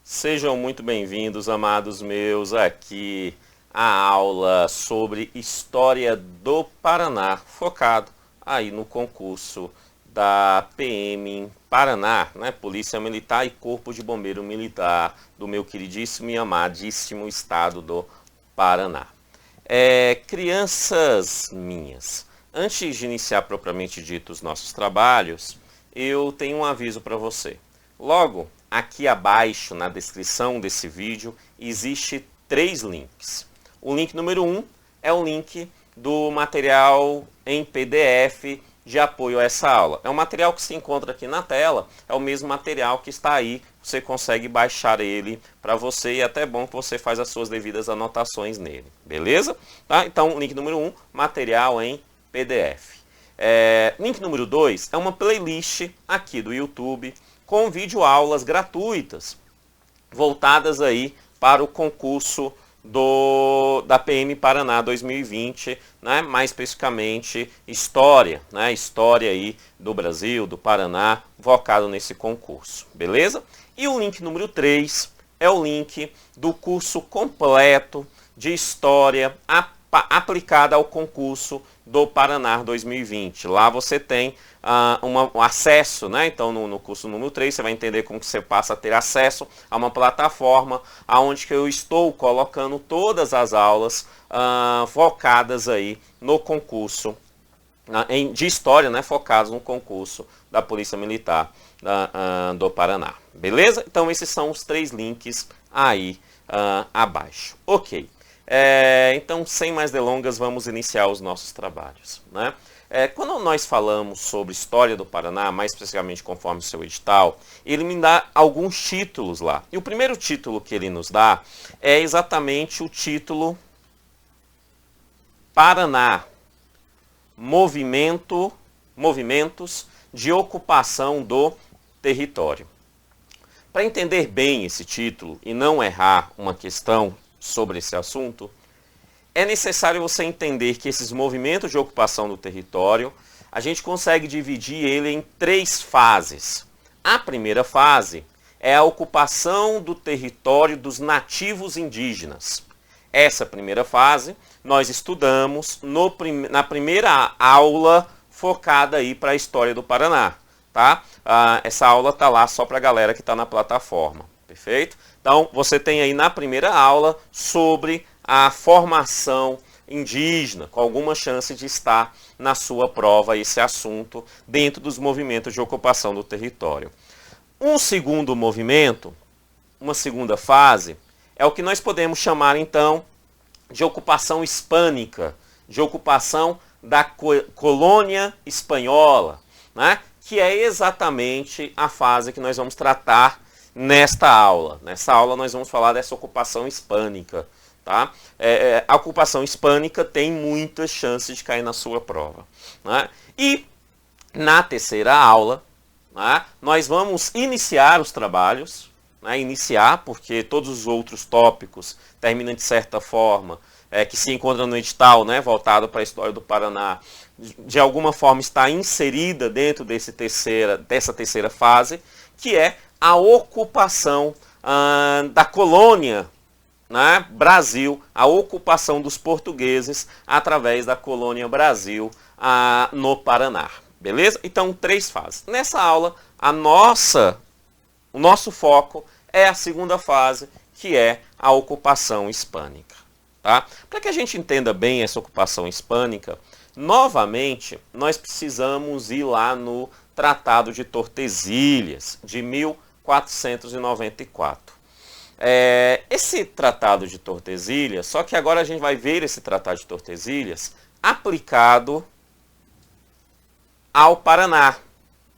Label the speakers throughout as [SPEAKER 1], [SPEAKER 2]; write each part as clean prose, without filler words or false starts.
[SPEAKER 1] Sejam muito bem-vindos, amados meus, aqui à aula sobre História do Paraná, focado aí no concurso da PM em Paraná, né? Polícia Militar e Corpo de Bombeiro Militar do meu queridíssimo e amadíssimo estado do Paraná. Crianças minhas, antes de iniciar propriamente dito os nossos trabalhos, eu tenho um aviso para você. Logo, aqui abaixo na descrição desse vídeo existe 3 links. O link número 1 é o link do material em PDF de apoio a essa aula. É um material que se encontra aqui na tela, é o mesmo material que está aí, você consegue baixar ele para você e é até bom que você faz as suas devidas anotações nele, beleza? Tá? Então, link número 1, material em PDF. Link número 2 é uma playlist aqui do YouTube com videoaulas gratuitas voltadas aí para o concurso da PM Paraná 2020, né? Mais especificamente História, né? História aí do Brasil, do Paraná, focado nesse concurso, beleza? E o link número 3 é o link do curso completo de História aplicada ao concurso do Paraná 2020. Lá você tem um acesso, né? Então no curso número 3 você vai entender como que você passa a ter acesso a uma plataforma onde que eu estou colocando todas as aulas focadas aí no concurso de História, né? Focados no concurso da Polícia Militar do Paraná. Beleza? Então esses são os 3 links aí abaixo. Ok. Então, sem mais delongas, vamos iniciar os nossos trabalhos, né? Quando nós falamos sobre História do Paraná, mais especificamente conforme o seu edital, ele me dá alguns títulos lá. E o primeiro título que ele nos dá é exatamente o título Paraná, movimentos de ocupação do território. Para entender bem esse título e não errar uma questão sobre esse assunto, é necessário você entender que esses movimentos de ocupação do território, a gente consegue dividir ele em 3 fases. A primeira fase é a ocupação do território dos nativos indígenas. Essa primeira fase nós estudamos na primeira aula focada aí para a História do Paraná, tá? Essa aula tá lá só para a galera que está na plataforma, perfeito? Então, você tem aí na primeira aula sobre a formação indígena, com alguma chance de estar na sua prova esse assunto dentro dos movimentos de ocupação do território. Um segundo movimento, uma segunda fase, é o que nós podemos chamar então de ocupação hispânica, de ocupação da colônia espanhola, né? Que é exatamente a fase que nós vamos tratar nesta aula. Nessa aula nós vamos falar dessa ocupação hispânica. Tá? A ocupação hispânica tem muitas chances de cair na sua prova. Né? E na terceira aula, né, nós vamos iniciar os trabalhos, né, iniciar porque todos os outros tópicos terminam de certa forma, que se encontram no edital, né, voltado para a História do Paraná, de alguma forma está inserida dentro dessa terceira fase, que é a ocupação da colônia, né, Brasil, a ocupação dos portugueses através da colônia Brasil no Paraná. Beleza? Então, 3 fases. Nessa aula, o nosso foco é a segunda fase, que é a ocupação hispânica. Tá? Para que a gente entenda bem essa ocupação hispânica, novamente, nós precisamos ir lá no Tratado de Tordesilhas, de 1494. Esse Tratado de Tordesilhas, só que agora a gente vai ver esse Tratado de Tordesilhas aplicado ao Paraná,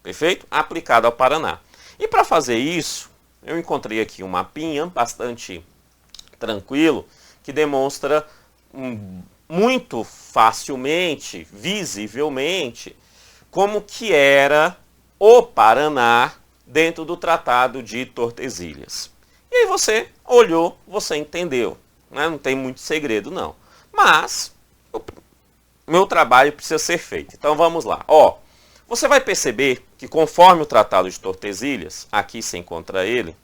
[SPEAKER 1] perfeito? Aplicado ao Paraná. E para fazer isso, eu encontrei aqui um mapinha bastante tranquilo, que demonstra muito facilmente, visivelmente, como que era o Paraná dentro do Tratado de Tordesilhas. E aí você olhou, você entendeu. Né? Não tem muito segredo, não. Mas o meu trabalho precisa ser feito. Então vamos lá. Você vai perceber que conforme o Tratado de Tordesilhas, aqui se encontra ele,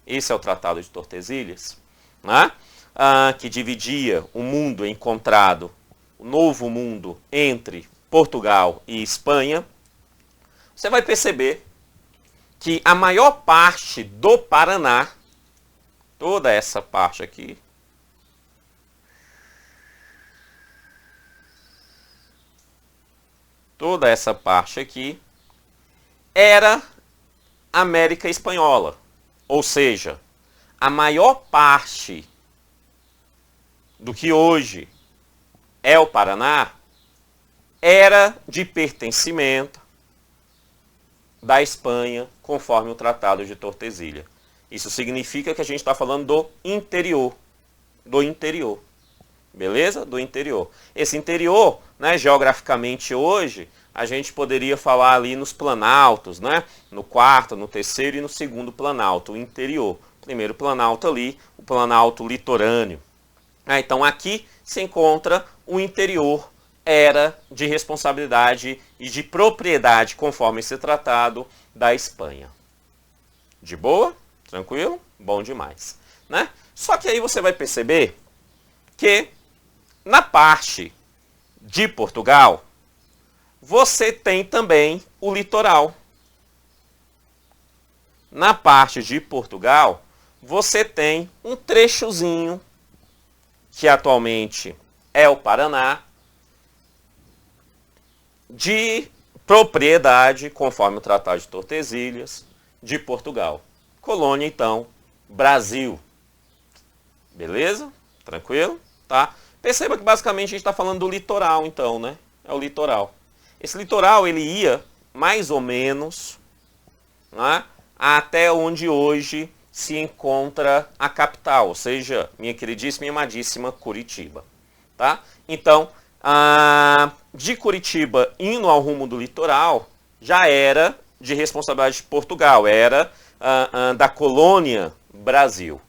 [SPEAKER 1] Esse é o Tratado de Tordesilhas, né? Que dividia o mundo encontrado, o novo mundo, entre Portugal e Espanha. Você vai perceber que a maior parte do Paraná, toda essa parte aqui, era América Espanhola. Ou seja, a maior parte do que hoje é o Paraná era de pertencimento da Espanha, conforme o Tratado de Tordesilhas. Isso significa que a gente está falando do interior. Beleza? Do interior. Esse interior, né, geograficamente hoje, a gente poderia falar ali nos planaltos, né? No quarto, no terceiro e no segundo planalto, o interior. Primeiro planalto ali, o planalto litorâneo. Então aqui se encontra o interior, era de responsabilidade e de propriedade, conforme esse tratado, da Espanha. De boa? Tranquilo? Bom demais. Né? Só que aí você vai perceber que na parte de Portugal, você tem também o litoral. Na parte de Portugal, você tem um trechozinho, que atualmente é o Paraná, de propriedade, conforme o Tratado de Tordesilhas, de Portugal. Colônia, então, Brasil. Beleza? Tranquilo? Tá? Perceba que basicamente a gente está falando do litoral, então, né? É o litoral. Esse litoral, ele ia mais ou menos, né, até onde hoje se encontra a capital, ou seja, minha queridíssima e amadíssima Curitiba. Tá? Então, de Curitiba indo ao rumo do litoral, já era de responsabilidade de Portugal, era da colônia Brasil.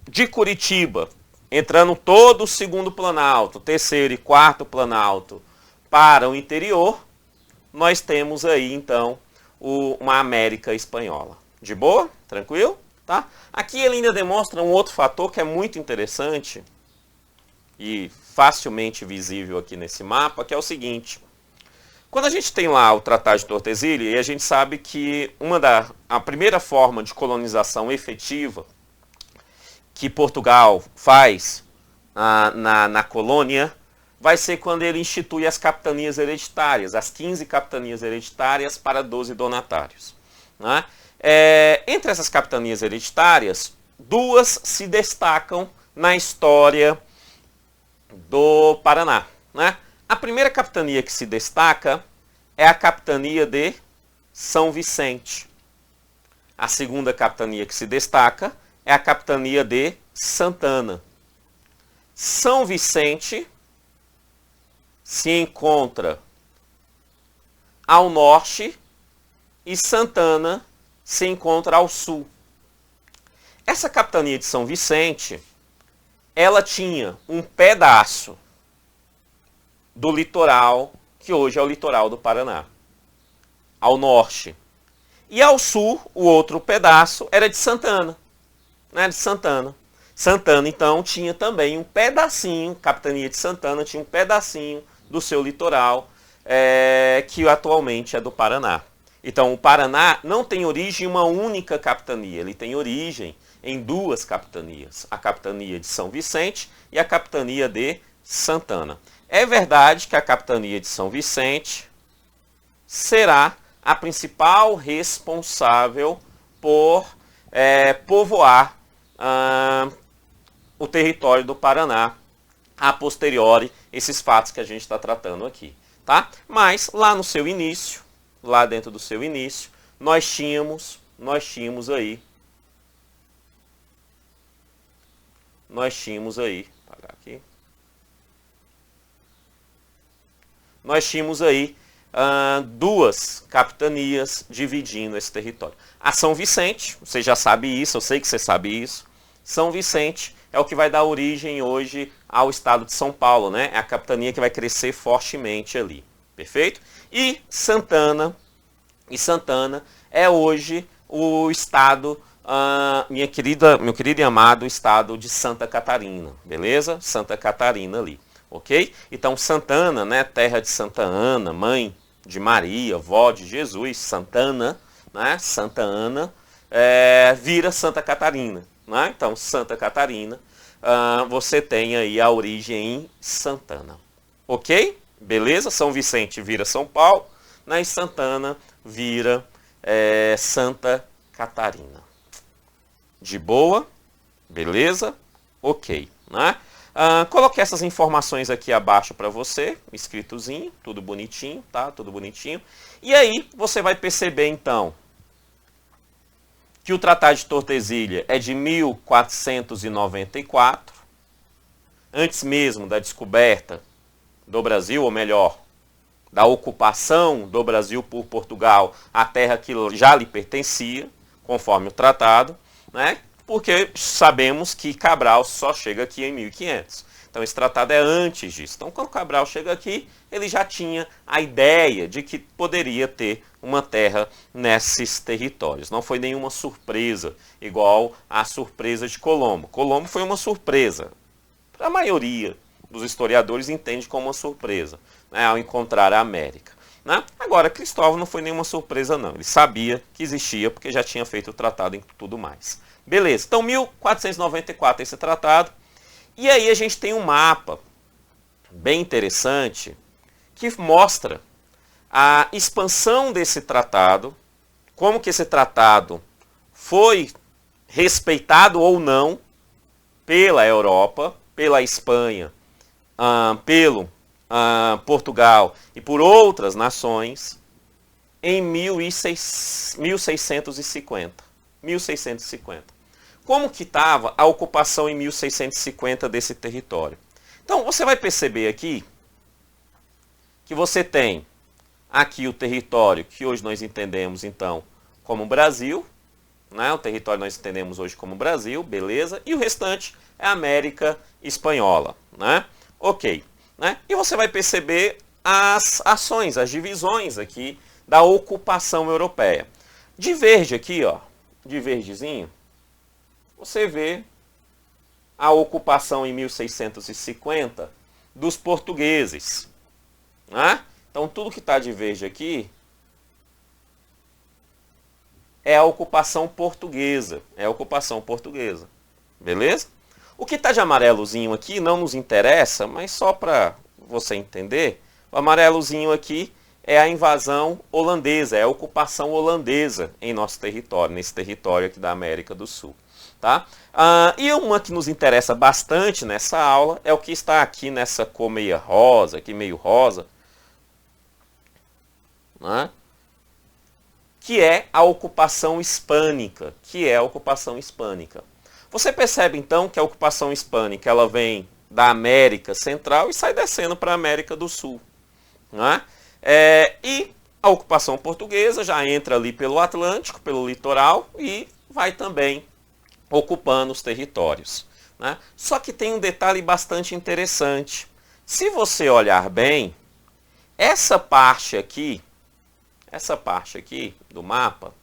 [SPEAKER 1] De Curitiba, entrando todo o segundo planalto, terceiro e quarto planalto para o interior, nós temos aí então uma América Espanhola. De boa? Tranquilo? Tá? Aqui ele ainda demonstra um outro fator que é muito interessante e facilmente visível aqui nesse mapa, que é o seguinte. Quando a gente tem lá o Tratado de Tordesilhas, e a gente sabe que a primeira forma de colonização efetiva que Portugal faz na colônia vai ser quando ele institui as capitanias hereditárias, as 15 capitanias hereditárias para 12 donatários. Né? Entre essas capitanias hereditárias, 2 se destacam na história do Paraná. Né? A primeira capitania que se destaca é a capitania de São Vicente. A segunda capitania que se destaca é a capitania de Santana. São Vicente se encontra ao norte e Santana se encontra ao sul. Essa capitania de São Vicente, ela tinha um pedaço do litoral, que hoje é o litoral do Paraná, ao norte. E ao sul, o outro pedaço era de Santana. Né, de Santana. Santana, então, tinha também um pedacinho, capitania de Santana tinha um pedacinho do seu litoral, que atualmente é do Paraná. Então, o Paraná não tem origem em uma única capitania, ele tem origem em 2 capitanias, a capitania de São Vicente e a capitania de Santana. É verdade que a capitania de São Vicente será a principal responsável por povoar o território do Paraná, a posteriori, esses fatos que a gente está tratando aqui. Tá? Mas lá no seu início, lá dentro do seu início, nós tínhamos aí, parar aqui. Nós tínhamos aí 2 capitanias dividindo esse território. A São Vicente, você já sabe isso, eu sei que você sabe isso. São Vicente é o que vai dar origem hoje ao estado de São Paulo, né? É a capitania que vai crescer fortemente ali, perfeito? E Santana é hoje o estado meu querido e amado estado de Santa Catarina, beleza? Santa Catarina ali, ok? Então Santana, né, terra de Santa Ana, mãe de Maria, vó de Jesus, Santana, né, Santa Ana, vira Santa Catarina, né? Então Santa Catarina, você tem aí a origem em Santana, ok? Beleza? São Vicente vira São Paulo, né, e Santana vira Santa Catarina. De boa, beleza? Ok, né? Coloquei essas informações aqui abaixo para você, escritozinho, tudo bonitinho, tá? Tudo bonitinho. E aí você vai perceber então que o Tratado de Tordesilhas é de 1494, antes mesmo da descoberta do Brasil, ou melhor, da ocupação do Brasil por Portugal, a terra que já lhe pertencia, conforme o tratado, né? Porque sabemos que Cabral só chega aqui em 1500. Então esse tratado é antes disso. Então quando Cabral chega aqui, ele já tinha a ideia de que poderia ter uma terra nesses territórios. Não foi nenhuma surpresa, igual a surpresa de Colombo. Colombo foi uma surpresa. A maioria dos historiadores entende como uma surpresa, né, ao encontrar a América. Né? Agora, Cristóvão não foi nenhuma surpresa não. Ele sabia que existia porque já tinha feito o tratado e tudo mais. Beleza, então 1494 esse tratado. E aí a gente tem um mapa bem interessante que mostra a expansão desse tratado, como que esse tratado foi respeitado ou não pela Europa, pela Espanha, pelo Portugal e por outras nações em 1650. Como que estava a ocupação em 1650 desse território? Então você vai perceber aqui que você tem aqui o território que hoje nós entendemos então como Brasil, né? O território nós entendemos hoje como Brasil, beleza, e o restante é América Espanhola, né? Ok, né? E você vai perceber as ações, as divisões aqui da ocupação europeia. De verde aqui, ó, de verdezinho, você vê a ocupação em 1650 dos portugueses, né? Então tudo que está de verde aqui é a ocupação portuguesa, beleza? O que está de amarelozinho aqui não nos interessa, mas só para você entender, o amarelozinho aqui é a invasão holandesa, é a ocupação holandesa em nosso território, nesse território aqui da América do Sul. Tá? E uma que nos interessa bastante nessa aula é o que está aqui nessa cor meio rosa, né? Que é a ocupação hispânica, Você percebe então que a ocupação hispânica ela vem da América Central e sai descendo para a América do Sul, né? E a ocupação portuguesa já entra ali pelo Atlântico, pelo litoral e vai também ocupando os territórios, né? Só que tem um detalhe bastante interessante. Se você olhar bem, essa parte aqui do mapa,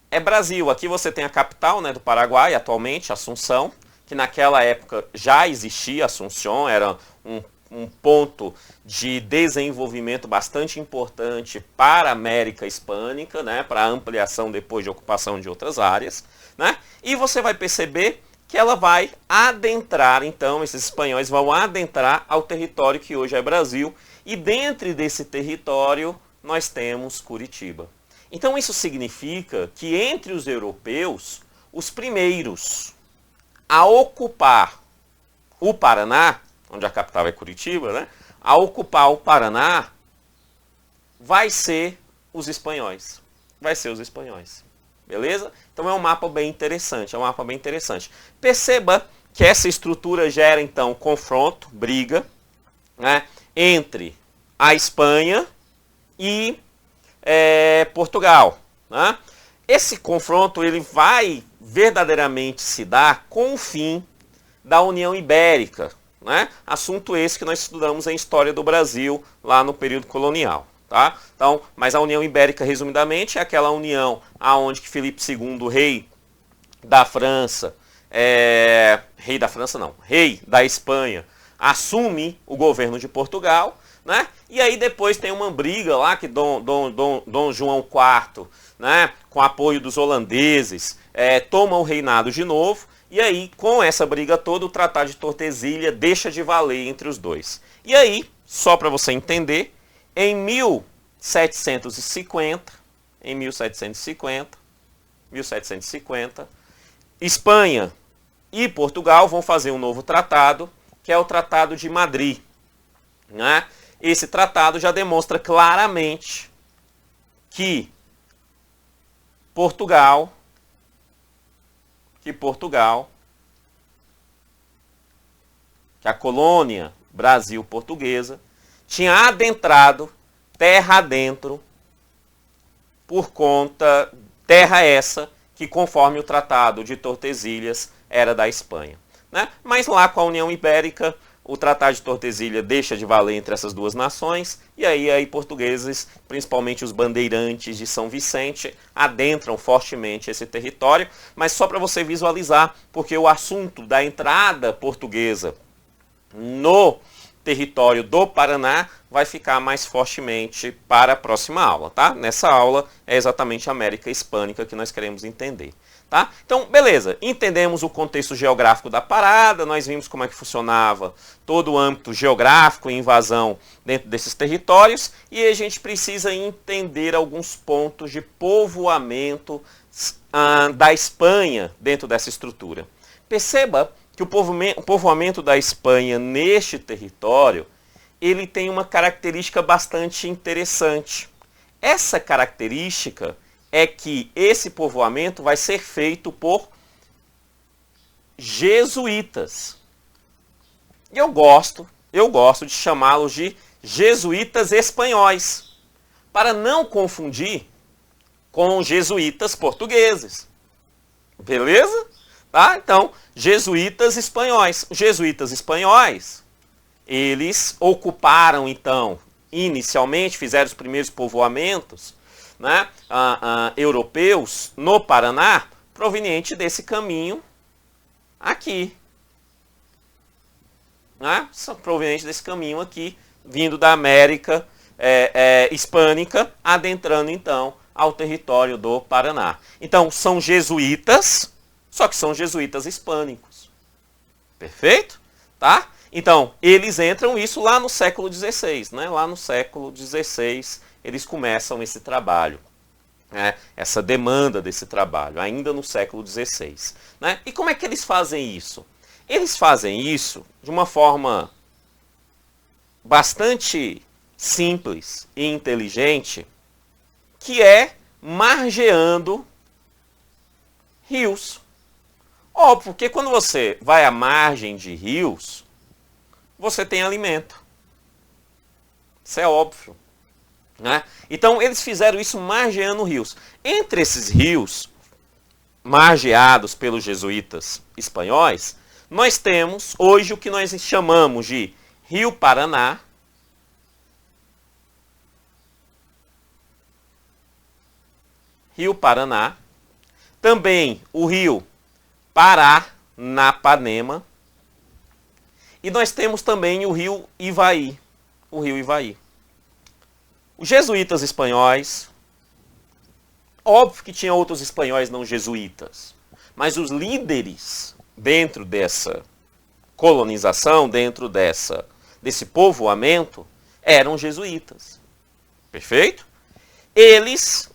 [SPEAKER 1] é Brasil. Aqui você tem a capital, né, do Paraguai, atualmente, Assunção, que naquela época já existia. Assunção era um ponto de desenvolvimento bastante importante para a América Hispânica, né, para a ampliação depois de ocupação de outras áreas, né? E você vai perceber que ela vai adentrar, então, esses espanhóis vão adentrar ao território que hoje é Brasil, e dentro desse território nós temos Curitiba. Então isso significa que entre os europeus, os primeiros a ocupar o Paraná, onde a capital é Curitiba, né? A ocupar o Paraná vai ser os espanhóis. Beleza? Então é um mapa bem interessante, Perceba que essa estrutura gera então confronto, briga, né, entre a Espanha e Portugal, né? esse confronto ele vai verdadeiramente se dar com o fim da União Ibérica, né? Assunto esse que nós estudamos em História do Brasil lá no período colonial. Tá? Então, mas a União Ibérica, resumidamente, é aquela união aonde que Filipe II, rei da França, rei da Espanha, assume o governo de Portugal, né? E aí depois tem uma briga lá que Dom João IV, né, com apoio dos holandeses, toma o reinado de novo, e aí com essa briga toda o Tratado de Tordesilhas deixa de valer entre os dois. E aí, só para você entender, em 1750, Espanha e Portugal vão fazer um novo tratado, que é o Tratado de Madrid, né? Esse tratado já demonstra claramente que Portugal, que a colônia Brasil portuguesa, tinha adentrado terra adentro por conta, terra essa que conforme o Tratado de Tordesilhas era da Espanha, né? Mas lá com a União Ibérica, o Tratado de Tordesilhas deixa de valer entre essas duas nações, e aí portugueses, principalmente os bandeirantes de São Vicente, adentram fortemente esse território, mas só para você visualizar, porque o assunto da entrada portuguesa no território do Paraná vai ficar mais fortemente para a próxima aula, tá? Nessa aula é exatamente a América Hispânica que nós queremos entender, tá? Então, beleza, entendemos o contexto geográfico da parada, nós vimos como é que funcionava todo o âmbito geográfico e invasão dentro desses territórios, e a gente precisa entender alguns pontos de povoamento da Espanha dentro dessa estrutura. Perceba que o povoamento da Espanha neste território, ele tem uma característica bastante interessante. Essa característica é que esse povoamento vai ser feito por jesuítas. E eu gosto de chamá-los de jesuítas espanhóis, para não confundir com jesuítas portugueses. Beleza? Tá? Então, jesuítas espanhóis. Jesuítas espanhóis, eles ocuparam, então, inicialmente, fizeram os primeiros povoamentos, né, europeus no Paraná, proveniente desse caminho aqui. Né? Proveniente desse caminho aqui, vindo da América hispânica, adentrando, então, ao território do Paraná. Então, são jesuítas, só que são jesuítas hispânicos. Perfeito? Tá? Então, eles entram isso lá no século XVI, né? Lá no século XVI, eles começam esse trabalho, né? Essa demanda desse trabalho, ainda no século XVI. Né? E como é que eles fazem isso? Eles fazem isso de uma forma bastante simples e inteligente, que é margeando rios. Óbvio, porque quando você vai à margem de rios, você tem alimento. Isso é óbvio. Né? Então, eles fizeram isso margeando rios. Entre esses rios, margeados pelos jesuítas espanhóis, nós temos hoje o que nós chamamos de Rio Paraná, também o Rio Paranapanema, e nós temos também o Rio Ivaí. Os jesuítas espanhóis, óbvio que tinha outros espanhóis não jesuítas, mas os líderes dentro dessa colonização, dentro desse povoamento, eram jesuítas. Perfeito? Eles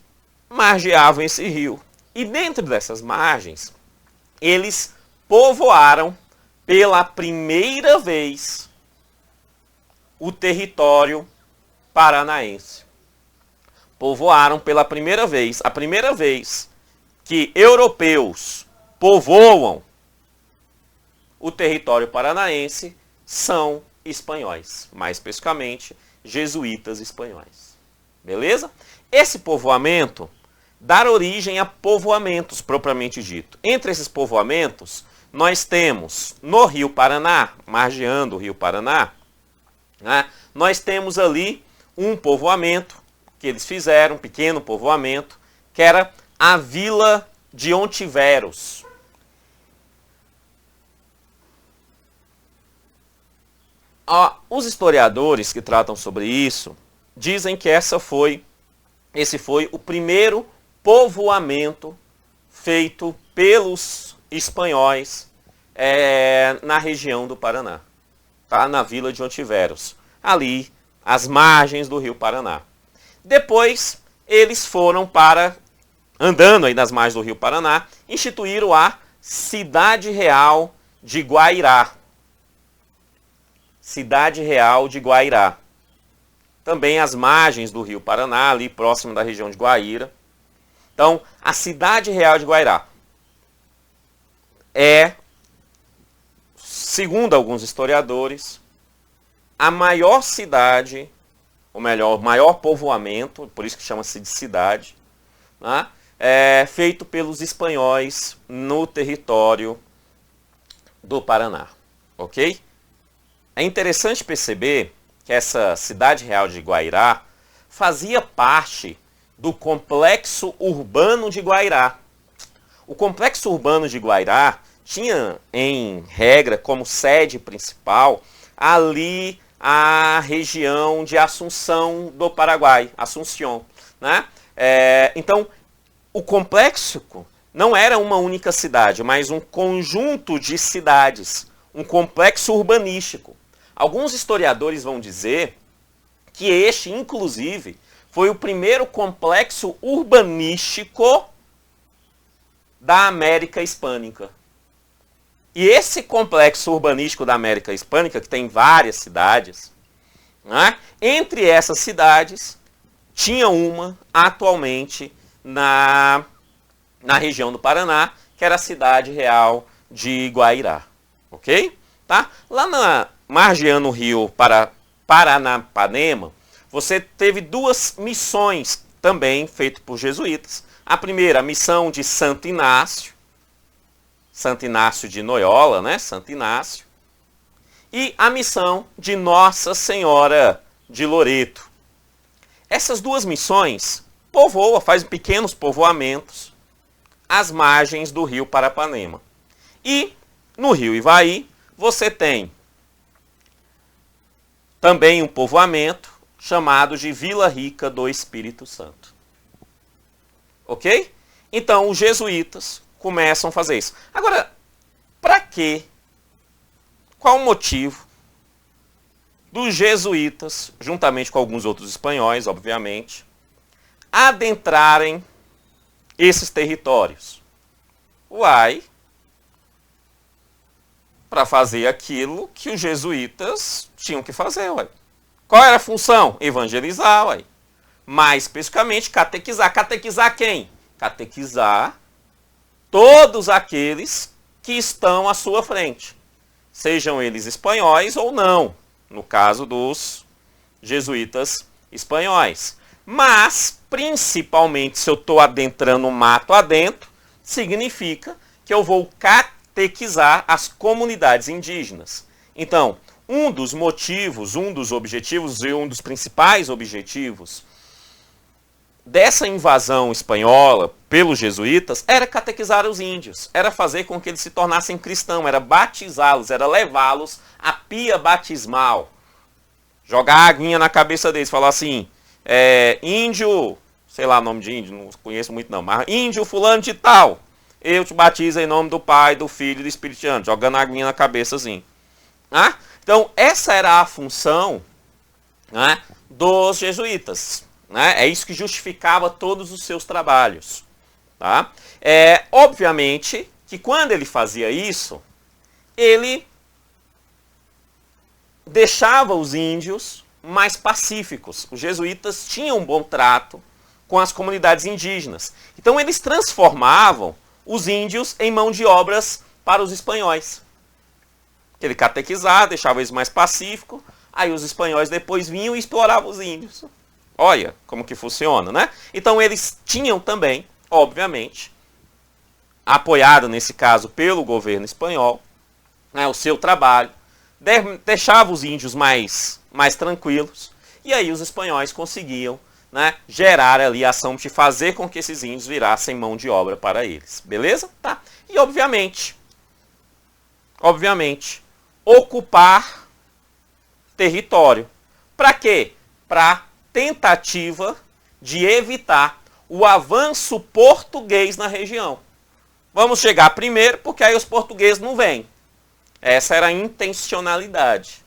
[SPEAKER 1] margeavam esse rio. E dentro dessas margens, eles povoaram pela primeira vez o território paranaense. Povoaram pela primeira vez. A primeira vez que europeus povoam o território paranaense são espanhóis. Mais especificamente, jesuítas espanhóis. Beleza? Esse povoamento dar origem a povoamentos, propriamente dito. Entre esses povoamentos, nós temos no Rio Paraná, margeando o Rio Paraná, né, nós temos ali um povoamento que eles fizeram, um pequeno povoamento, que era a Vila de Ontiveros. Os historiadores que tratam sobre isso dizem que esse foi o primeiro povoamento feito pelos espanhóis na região do Paraná, tá? Na Vila de Ontiveros, ali às margens do Rio Paraná. Depois eles foram andando aí nas margens do Rio Paraná, instituíram a Cidade Real de Guairá. Cidade Real de Guairá. Também às margens do Rio Paraná, ali próximo da região de Guaíra. Então, a Cidade Real de Guairá é, segundo alguns historiadores, a maior cidade, ou melhor, o maior povoamento, por isso que chama-se de cidade, né, feito pelos espanhóis no território do Paraná. Ok? É interessante perceber que essa Cidade Real de Guairá fazia parte do complexo urbano de Guairá. O complexo urbano de Guairá tinha, em regra, como sede principal, ali a região de Assunção do Paraguai, Assunción, né? Então, o complexo não era uma única cidade, mas um conjunto de cidades, um complexo urbanístico. Alguns historiadores vão dizer que este, inclusive, foi o primeiro complexo urbanístico da América Hispânica. E esse complexo urbanístico da América Hispânica, que tem várias cidades, né, entre essas cidades, tinha uma atualmente na região do Paraná, que era a Cidade Real de Guairá. Ok? Tá? Lá na margeando o rio Paranapanema, você teve duas missões também feitas por jesuítas. A primeira, a missão de Santo Inácio de Noiola, né? Santo Inácio. E a missão de Nossa Senhora de Loreto. Essas duas missões fazem pequenos povoamentos às margens do rio Parapanema. E no rio Ivaí, você tem também um povoamento chamado de Vila Rica do Espírito Santo. Ok? Então, os jesuítas começam a fazer isso. Agora, para quê? Qual o motivo dos jesuítas, juntamente com alguns outros espanhóis, obviamente, adentrarem esses territórios? Para fazer aquilo que os jesuítas tinham que fazer, uai. Qual era a função? Evangelizar, uai. Mais especificamente, catequizar. Catequizar quem? Catequizar todos aqueles que estão à sua frente. Sejam eles espanhóis ou não, no caso dos jesuítas espanhóis. Mas, principalmente, se eu estou adentrando o mato adentro, significa que eu vou catequizar as comunidades indígenas. Então, um dos motivos, um dos objetivos e um dos principais objetivos dessa invasão espanhola pelos jesuítas era catequizar os índios, era fazer com que eles se tornassem cristãos, era batizá-los, era levá-los à pia batismal. Jogar a aguinha na cabeça deles, falar assim, índio, sei lá o nome de índio, não conheço muito não, mas índio fulano de tal, eu te batizo em nome do Pai, do Filho e do Espírito Santo, jogando a aguinha na cabeça assim. Então, essa era a função, né, dos jesuítas. Né? É isso que justificava todos os seus trabalhos. Tá? Obviamente que quando ele fazia isso, ele deixava os índios mais pacíficos. Os jesuítas tinham um bom trato com as comunidades indígenas. Então eles transformavam os índios em mão de obras para os espanhóis. Ele catequizava, deixava eles mais pacíficos, aí os espanhóis depois vinham e exploravam os índios. Olha como que funciona, né? Então eles tinham também obviamente, apoiado nesse caso pelo governo espanhol, né, o seu trabalho, deixava os índios mais tranquilos, e aí os espanhóis conseguiam, né, gerar ali a ação de fazer com que esses índios virassem mão de obra para eles. Beleza? Tá. E obviamente, ocupar território. Para quê? Para tentativa de evitar o avanço português na região. Vamos chegar primeiro, porque aí os portugueses não vêm. Essa era a intencionalidade.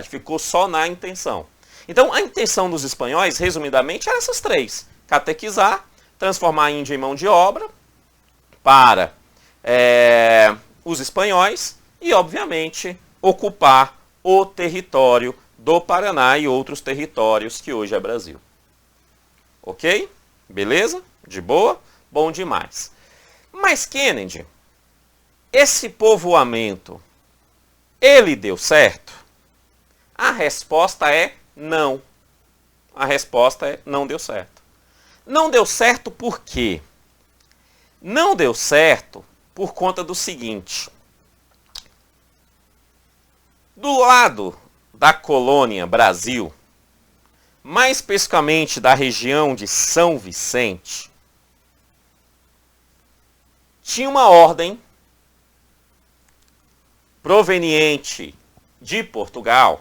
[SPEAKER 1] Ficou só na intenção. Então, a intenção dos espanhóis, resumidamente, eram essas três. Catequizar, transformar a Índia em mão de obra para os espanhóis e, obviamente, ocupar o território do Paraná e outros territórios que hoje é Brasil. Ok? Beleza? De boa? Bom demais. Mas, Kennedy, esse povoamento, ele deu certo? A resposta é não. A resposta é não deu certo. Não deu certo por quê? Não deu certo por conta do seguinte. Do lado da colônia Brasil, mais especificamente da região de São Vicente, tinha uma ordem proveniente de Portugal.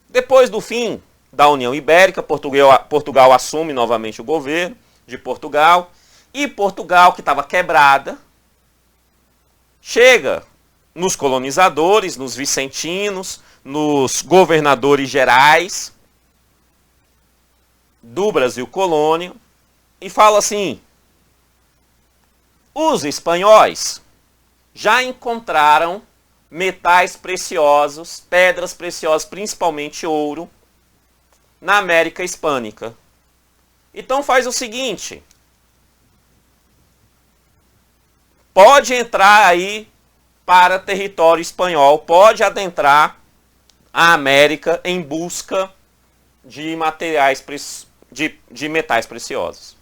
[SPEAKER 1] Depois do fim da União Ibérica, Portugal assume novamente o governo de Portugal, e Portugal, que estava quebrada, chega nos colonizadores, nos vicentinos, nos governadores gerais do Brasil colônia, e fala assim: os espanhóis já encontraram metais preciosos, pedras preciosas, principalmente ouro, na América Hispânica. Então faz o seguinte: pode entrar aí para território espanhol, pode adentrar a América em busca de de metais preciosos.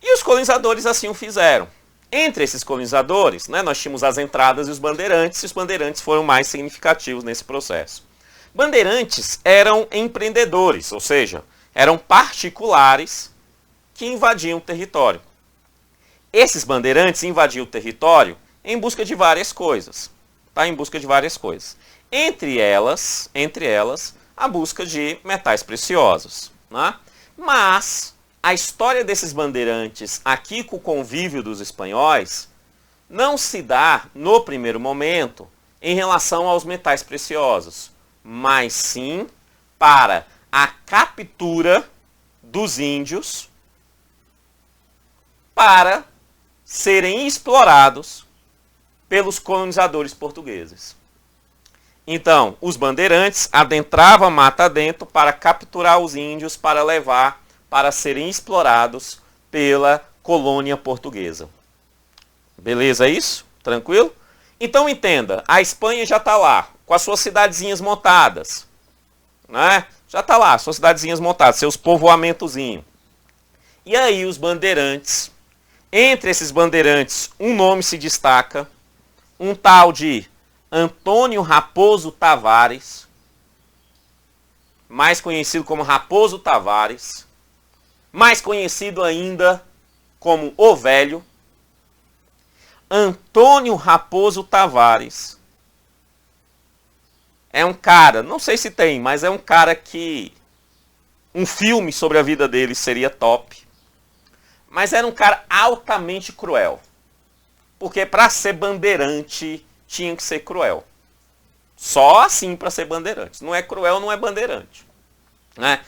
[SPEAKER 1] E os colonizadores assim o fizeram. Entre esses colonizadores, né, nós tínhamos as entradas e os bandeirantes foram mais significativos nesse processo. Bandeirantes eram empreendedores, ou seja, eram particulares que invadiam o território. Esses bandeirantes invadiam o território em busca de várias coisas. Tá? Em busca de várias coisas. Entre elas, a busca de metais preciosos. Né? Mas a história desses bandeirantes aqui com o convívio dos espanhóis não se dá, no primeiro momento, em relação aos metais preciosos, mas sim para a captura dos índios para serem explorados pelos colonizadores portugueses. Então, os bandeirantes adentravam a mata dentro para capturar os índios, para levar para serem explorados pela colônia portuguesa. Beleza isso? Tranquilo? Então entenda, a Espanha já está lá, com as suas cidadezinhas montadas. Né? Já está lá, suas cidadezinhas montadas, seus povoamentozinhos. E aí os bandeirantes, entre esses bandeirantes, um nome se destaca, um tal de Antônio Raposo Tavares, mais conhecido como Raposo Tavares, mais conhecido ainda como O Velho. Antônio Raposo Tavares é um cara, não sei se tem, mas é um cara que um filme sobre a vida dele seria top. Mas era um cara altamente cruel. Porque para ser bandeirante tinha que ser cruel. Só assim para ser bandeirante. Não é cruel, não é bandeirante. Né?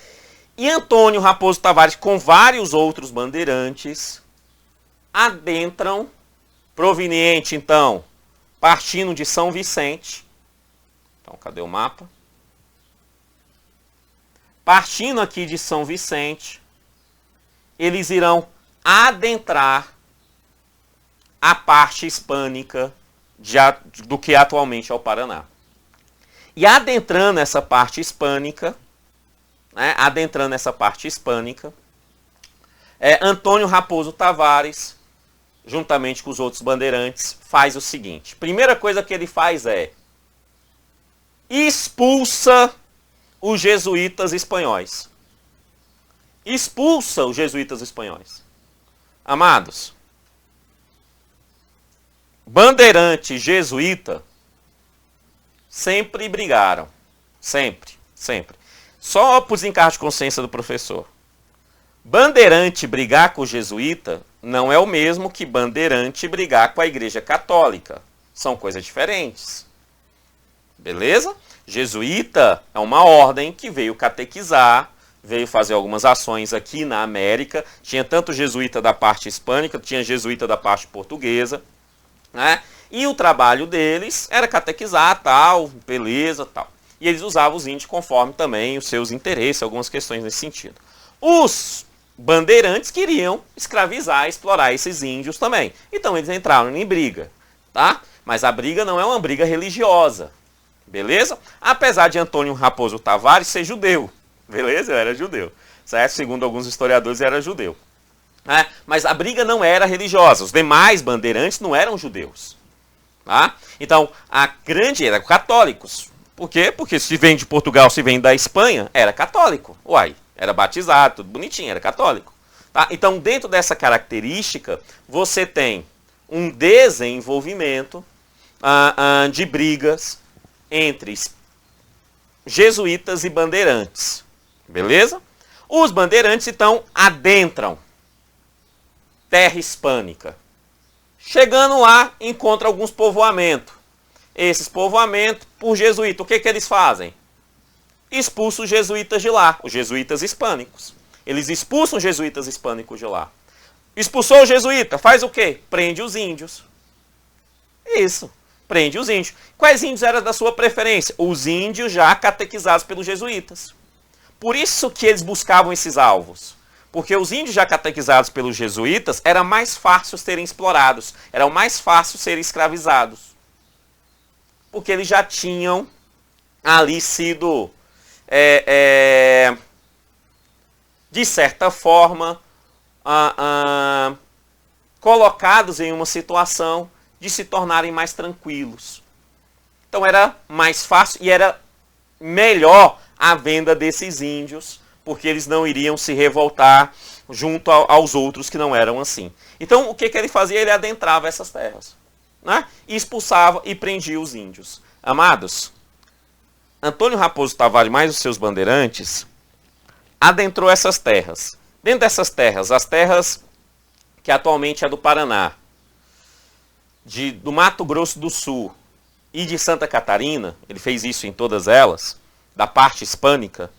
[SPEAKER 1] E Antônio Raposo Tavares, com vários outros bandeirantes, adentram, proveniente então, partindo de São Vicente. Então, cadê o mapa? Partindo aqui de São Vicente, eles irão adentrar a parte hispânica do que atualmente é o Paraná. E adentrando essa parte hispânica, Antônio Raposo Tavares, juntamente com os outros bandeirantes, faz o seguinte. Primeira coisa que ele faz é expulsa os jesuítas espanhóis. Expulsa os jesuítas espanhóis. Amados, bandeirante e jesuíta sempre brigaram. Sempre, sempre. Só por desencargo de consciência do professor. Bandeirante brigar com o jesuíta não é o mesmo que bandeirante brigar com a Igreja Católica. São coisas diferentes. Beleza? Jesuíta é uma ordem que veio catequizar, veio fazer algumas ações aqui na América. Tinha tanto jesuíta da parte hispânica, tinha jesuíta da parte portuguesa, né? E o trabalho deles era catequizar, tal, beleza, tal. E eles usavam os índios conforme também os seus interesses, algumas questões nesse sentido. Os bandeirantes queriam escravizar, explorar esses índios também. Então eles entraram em briga, tá? Mas a briga não é uma briga religiosa, beleza? Apesar de Antônio Raposo Tavares ser judeu, beleza? Era judeu, certo? Segundo alguns historiadores, era judeu. Mas a briga não era religiosa, os demais bandeirantes não eram judeus. Tá? Então, a grande era católicos. Por quê? Porque se vem de Portugal, se vem da Espanha, era católico. Uai, era batizado, tudo bonitinho, era católico. Tá? Então, dentro dessa característica, você tem um desenvolvimento de brigas entre jesuítas e bandeirantes. Beleza? Os bandeirantes, então, adentram terra hispânica. Chegando lá, encontra alguns povoamentos. Esses povoamentos, por jesuíta, o que eles fazem? Expulsam os jesuítas de lá, os jesuítas hispânicos. Eles expulsam os jesuítas hispânicos de lá. Expulsou o jesuíta, faz o quê? Prende os índios. Isso, prende os índios. Quais índios eram da sua preferência? Os índios já catequizados pelos jesuítas. Por isso que eles buscavam esses alvos. Porque os índios já catequizados pelos jesuítas era mais fácil serem explorados, era mais fácil serem escravizados. Porque eles já tinham ali sido, de certa forma, colocados em uma situação de se tornarem mais tranquilos. Então era mais fácil e era melhor a venda desses índios, porque eles não iriam se revoltar junto aos outros que não eram assim. Então, o que ele fazia? Ele adentrava essas terras, né? E expulsava e prendia os índios. Amados, Antônio Raposo Tavares mais os seus bandeirantes adentrou essas terras. Dentro dessas terras, as terras que atualmente é do Paraná, do Mato Grosso do Sul e de Santa Catarina, ele fez isso em todas elas, da parte hispânica,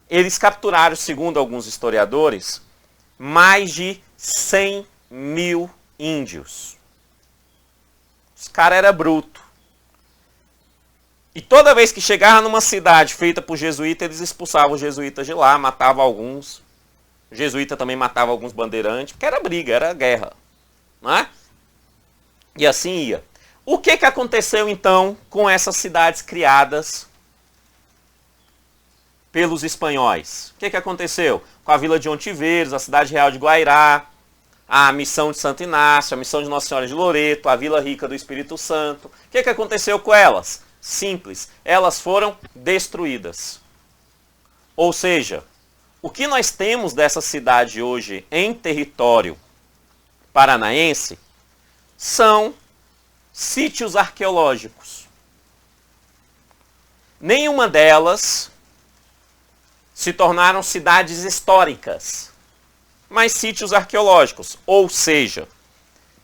[SPEAKER 1] eles capturaram, segundo alguns historiadores, mais de 100 mil índios. Os caras eram brutos. E toda vez que chegavam numa cidade feita por jesuíta, eles expulsavam os jesuítas de lá, matavam alguns. O jesuíta também matava alguns bandeirantes, porque era briga, era guerra. Não é? E assim ia. O que aconteceu então com essas cidades criadas pelos espanhóis? O que aconteceu? Com a vila de Ontiveros, a cidade real de Guairá, a missão de Santo Inácio, a missão de Nossa Senhora de Loreto, a Vila Rica do Espírito Santo. O que aconteceu com elas? Simples, elas foram destruídas. Ou seja, o que nós temos dessa cidade hoje em território paranaense são sítios arqueológicos. Nenhuma delas se tornaram cidades históricas, mas sítios arqueológicos. Ou seja,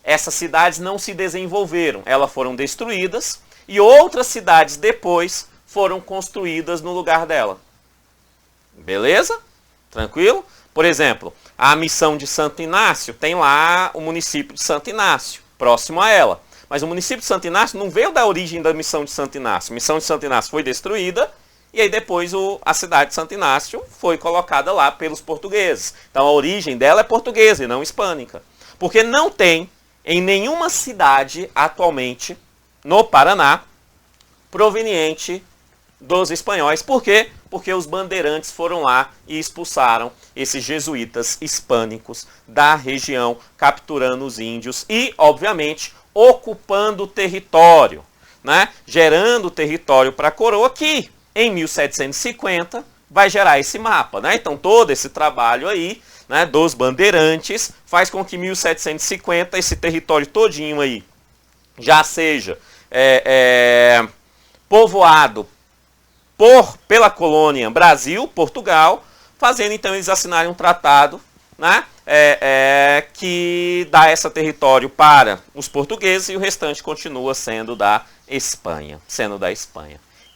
[SPEAKER 1] essas cidades não se desenvolveram, elas foram destruídas e outras cidades depois foram construídas no lugar dela. Beleza? Tranquilo? Por exemplo, a missão de Santo Inácio tem lá o município de Santo Inácio, próximo a ela. Mas o município de Santo Inácio não veio da origem da missão de Santo Inácio. A missão de Santo Inácio foi destruída e aí depois a cidade de Santo Inácio foi colocada lá pelos portugueses. Então a origem dela é portuguesa e não hispânica. Porque não tem em nenhuma cidade atualmente no Paraná proveniente dos espanhóis. Por quê? porque os bandeirantes foram lá e expulsaram esses jesuítas hispânicos da região, capturando os índios e, obviamente, ocupando o território, né? Gerando território para a coroa que, em 1750, vai gerar esse mapa, né? Então, todo esse trabalho aí, né, dos bandeirantes faz com que em 1750 esse território todinho aí já seja povoado pela colônia Brasil, Portugal, fazendo então eles assinarem um tratado, né, que dá esse território para os portugueses e o restante continua sendo da Espanha.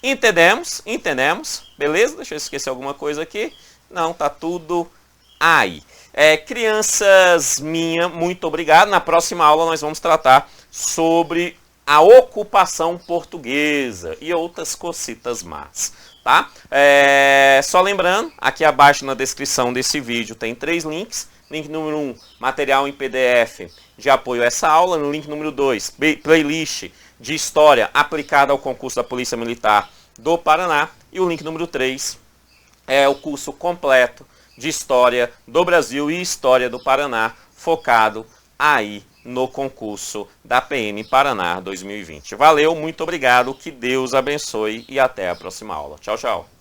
[SPEAKER 1] Entendemos? Entendemos? Beleza? Deixa eu esquecer alguma coisa aqui. Não, tá tudo aí. Crianças minhas, muito obrigado. Na próxima aula nós vamos tratar sobre a ocupação portuguesa e outras cositas más, tá? Só lembrando, aqui abaixo na descrição desse vídeo tem 3 links. Link número 1, material em PDF de apoio a essa aula. No link número 2, playlist de história aplicada ao concurso da Polícia Militar do Paraná. E o link número 3 é o curso completo de História do Brasil e História do Paraná, focado aí no concurso da PM Paraná 2020. Valeu, muito obrigado, que Deus abençoe e até a próxima aula. Tchau, tchau.